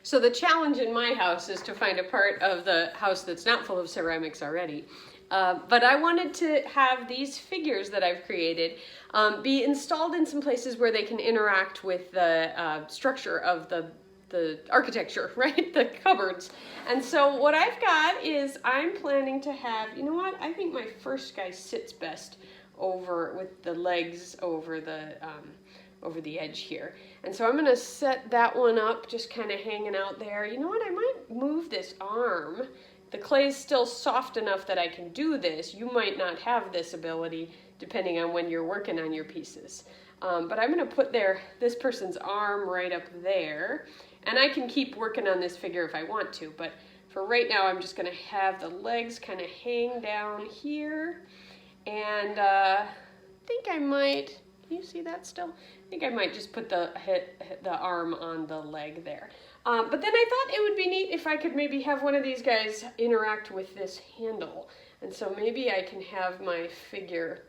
So the challenge in my house is to find a part of the house that's not full of ceramics already. But I wanted to have these figures that I've created be installed in some places where they can interact with the structure of the architecture, right? The cupboards. And so what I've got is I'm planning to have, you know what? I think my first guy sits best over with the legs over the edge here. And so I'm going to set that one up just kind of hanging out there. You know what? I might move this arm. The clay is still soft enough that I can do this. You might not have this ability depending on when you're working on your pieces. But I'm going to put this person's arm right up there. And I can keep working on this figure if I want to. But for right now, I'm just going to have the legs kind of hang down here. And I think I might, can you see that still? I think I might just put the arm on the leg there. But then I thought it would be neat if I could maybe have one of these guys interact with this handle. And so maybe I can have my figure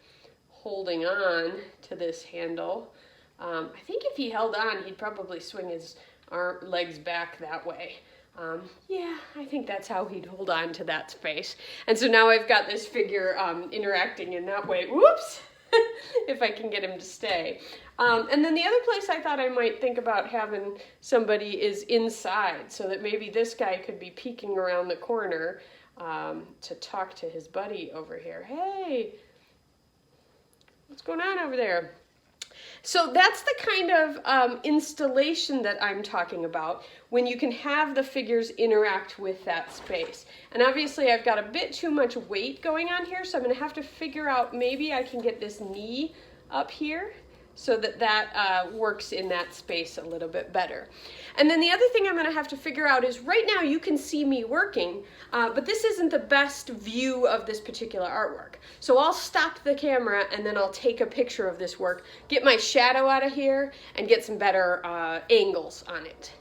holding on to this handle. I think if he held on, he'd probably swing his legs back that way. Yeah, I think that's how he'd hold on to that space. And so now I've got this figure interacting in that way. Whoops! If I can get him to stay. And then the other place I thought I might think about having somebody is inside, so that maybe this guy could be peeking around the corner to talk to his buddy over here. Hey, what's going on over there? So that's the kind of installation that I'm talking about, when you can have the figures interact with that space. And obviously I've got a bit too much weight going on here, so I'm going to have to figure out, maybe I can get this knee up here so that works in that space a little bit better. And then the other thing I'm going to have to figure out is, right now you can see me working, but this isn't the best view of this particular artwork. So I'll stop the camera and then I'll take a picture of this work, get my shadow out of here, and get some better angles on it.